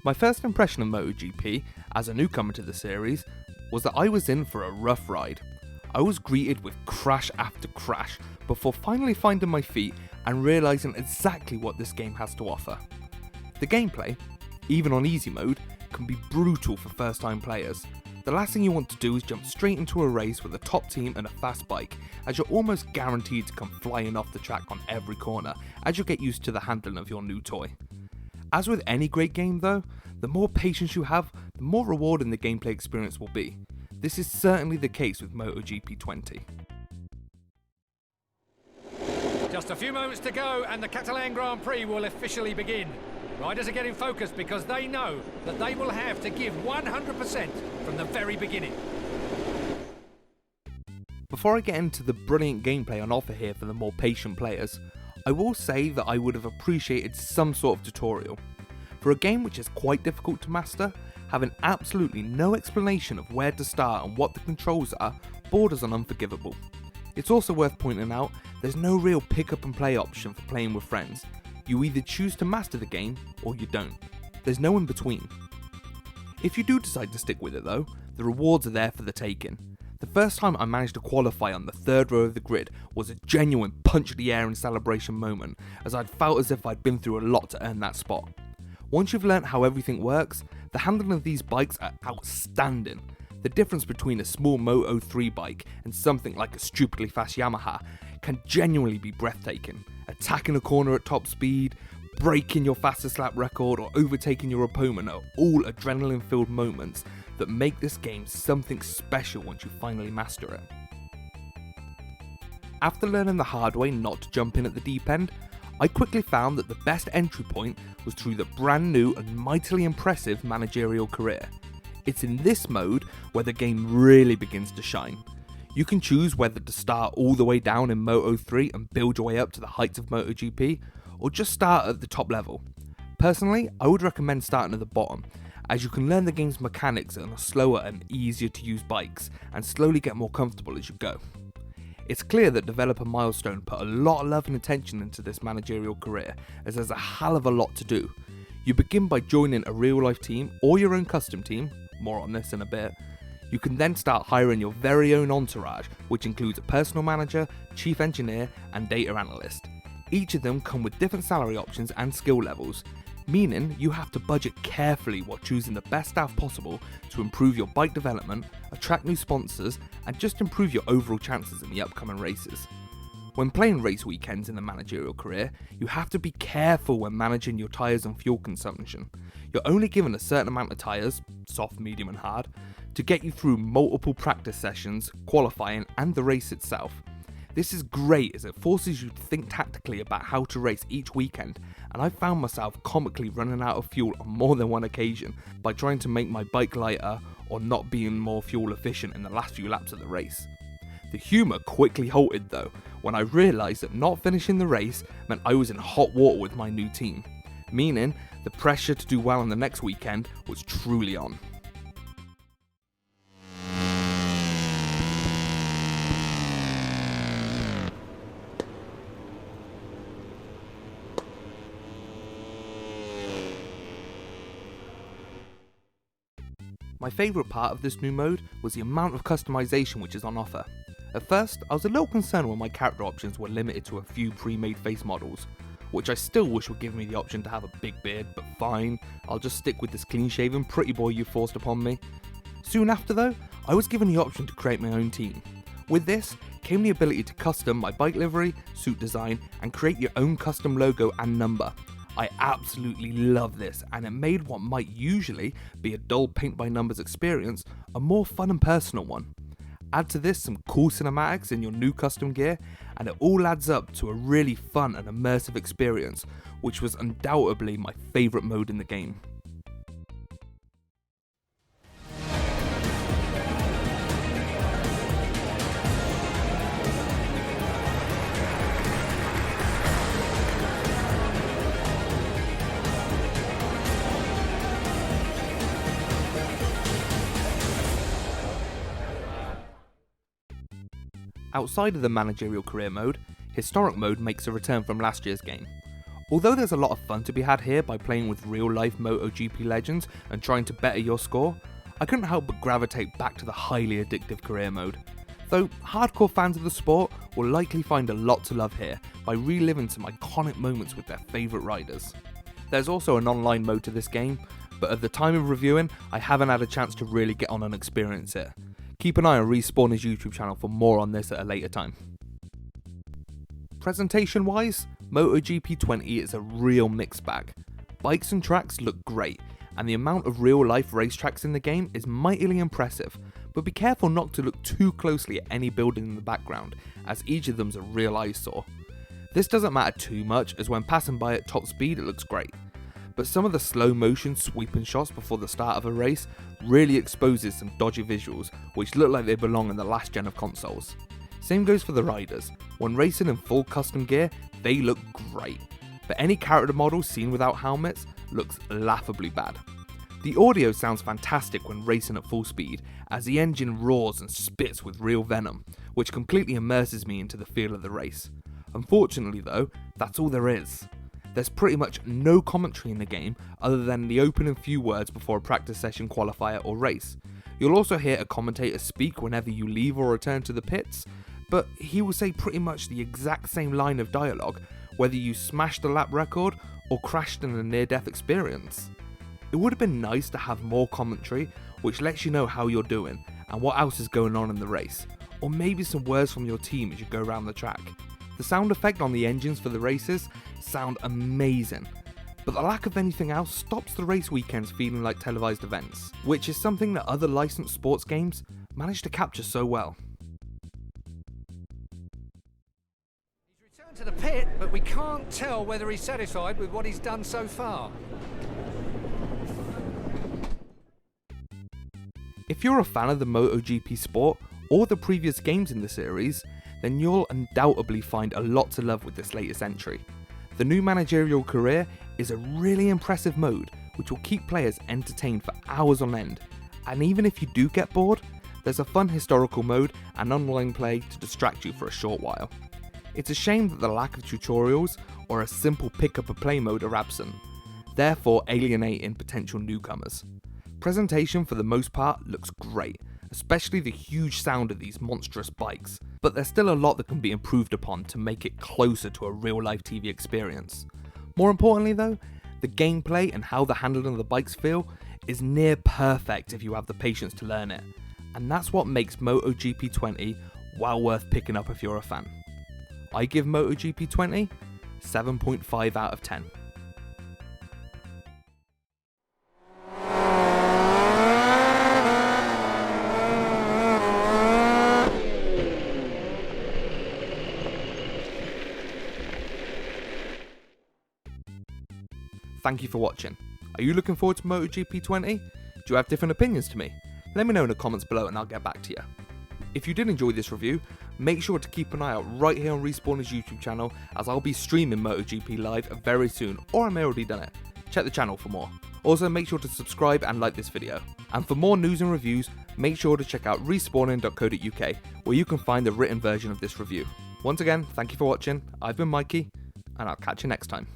My first impression of MotoGP, as a newcomer to the series, was that I was in for a rough ride. I was greeted with crash after crash before finally finding my feet and realising exactly what this game has to offer. The gameplay, even on easy mode, can be brutal for first time players. The last thing you want to do is jump straight into a race with a top team and a fast bike, as you're almost guaranteed to come flying off the track on every corner as you get used to the handling of your new toy. As with any great game though, the more patience you have, the more rewarding the gameplay experience will be. This is certainly the case with MotoGP 20. Just a few moments to go and the Catalan Grand Prix will officially begin. Riders are getting focused because they know that they will have to give 100% from the very beginning. Before I get into the brilliant gameplay on offer here for the more patient players, I will say that I would have appreciated some sort of tutorial. For a game which is quite difficult to master, having absolutely no explanation of where to start and what the controls are borders on unforgivable. It's also worth pointing out there's no real pick up and play option for playing with friends. You either choose to master the game or you don't. There's no in between. If you do decide to stick with it though, the rewards are there for the taking. The first time I managed to qualify on the third row of the grid was a genuine punch the air and celebration moment, as I'd felt as if I'd been through a lot to earn that spot. Once you've learnt how everything works, the handling of these bikes are outstanding. The difference between a small Moto 3 bike and something like a stupidly fast Yamaha can genuinely be breathtaking. Attacking a corner at top speed, breaking your fastest lap record or overtaking your opponent are all adrenaline filled moments that make this game something special once you finally master it. After learning the hard way not to jump in at the deep end, I quickly found that the best entry point was through the brand new and mightily impressive Managerial career. It's in this mode where the game really begins to shine. You can choose whether to start all the way down in Moto 3 and build your way up to the heights of MotoGP, or just start at the top level. Personally, I would recommend starting at the bottom, as you can learn the game's mechanics on a slower and easier to use bikes, and slowly get more comfortable as you go. It's clear that developer Milestone put a lot of love and attention into this managerial career, as there's a hell of a lot to do. You begin by joining a real life team or your own custom team, more on this in a bit. You can then start hiring your very own entourage, which includes a personal manager, chief engineer and data analyst. Each of them come with different salary options and skill levels, meaning you have to budget carefully while choosing the best staff possible to improve your bike development, attract new sponsors, and just improve your overall chances in the upcoming races. When playing race weekends in the managerial career, you have to be careful when managing your tyres and fuel consumption. You're only given a certain amount of tyres, soft, medium and hard, to get you through multiple practice sessions, qualifying and the race itself. This is great as it forces you to think tactically about how to race each weekend, and I found myself comically running out of fuel on more than one occasion by trying to make my bike lighter or not being more fuel efficient in the last few laps of the race. The humour quickly halted though when I realised that not finishing the race meant I was in hot water with my new team, meaning the pressure to do well on the next weekend was truly on. My favourite part of this new mode was the amount of customisation which is on offer. At first, I was a little concerned when my character options were limited to a few pre-made face models, which I still wish would give me the option to have a big beard, but fine, I'll just stick with this clean-shaven pretty boy you forced upon me. Soon after though, I was given the option to create my own team. With this came the ability to custom my bike livery, suit design, and create your own custom logo and number. I absolutely love this, and it made what might usually be a dull paint by numbers experience a more fun and personal one. Add to this some cool cinematics in your new custom gear, and it all adds up to a really fun and immersive experience, which was undoubtedly my favourite mode in the game. Outside of the managerial career mode, historic mode makes a return from last year's game. Although there's a lot of fun to be had here by playing with real-life MotoGP legends and trying to better your score, I couldn't help but gravitate back to the highly addictive career mode. Though hardcore fans of the sport will likely find a lot to love here by reliving some iconic moments with their favourite riders. There's also an online mode to this game, but at the time of reviewing, I haven't had a chance to really get on and experience it. Keep an eye on Respawn's YouTube channel for more on this at a later time. Presentation wise, MotoGP 20 is a real mixed bag. Bikes and tracks look great, and the amount of real life racetracks in the game is mightily impressive, but be careful not to look too closely at any building in the background, as each of them's a real eyesore. This doesn't matter too much, as when passing by at top speed it looks great, but some of the slow motion sweeping shots before the start of a race really exposes some dodgy visuals which look like they belong in the last gen of consoles. Same goes for the riders. When racing in full custom gear, they look great, but any character model seen without helmets looks laughably bad. The audio sounds fantastic when racing at full speed, as the engine roars and spits with real venom, which completely immerses me into the feel of the race. Unfortunately though, that's all there is. There's pretty much no commentary in the game other than the opening few words before a practice session, qualifier or race. You'll also hear a commentator speak whenever you leave or return to the pits, but he will say pretty much the exact same line of dialogue whether you smashed the lap record or crashed in a near-death experience. It would have been nice to have more commentary which lets you know how you're doing and what else is going on in the race, or maybe some words from your team as you go around the track. The sound effect on the engines for the races sound amazing, but the lack of anything else stops the race weekends feeling like televised events, which is something that other licensed sports games manage to capture so well. He's returned to the pit, but we can't tell whether he's satisfied with what he's done so far. If you're a fan of the MotoGP sport or the previous games in the series, then you'll undoubtedly find a lot to love with this latest entry. The new Managerial career is a really impressive mode which will keep players entertained for hours on end, and even if you do get bored, there's a fun historical mode and online play to distract you for a short while. It's a shame that the lack of tutorials or a simple pick up a play mode are absent, therefore alienating potential newcomers. Presentation for the most part looks great, especially the huge sound of these monstrous bikes, but there's still a lot that can be improved upon to make it closer to a real life TV experience. More importantly though, the gameplay and how the handling of the bikes feel is near perfect if you have the patience to learn it, and that's what makes MotoGP 20 well worth picking up if you're a fan. I give MotoGP 20 7.5 out of 10. Thank you for watching. Are you looking forward to MotoGP 20? Do you have different opinions to me? Let me know in the comments below and I'll get back to you. If you did enjoy this review, make sure to keep an eye out right here on Respawn's YouTube channel, as I'll be streaming MotoGP live very soon, or I may already done it. Check the channel for more. Also make sure to subscribe and like this video. And for more news and reviews, make sure to check out respawning.co.uk, where you can find the written version of this review. Once again, thank you for watching. I've been Mikey, and I'll catch you next time.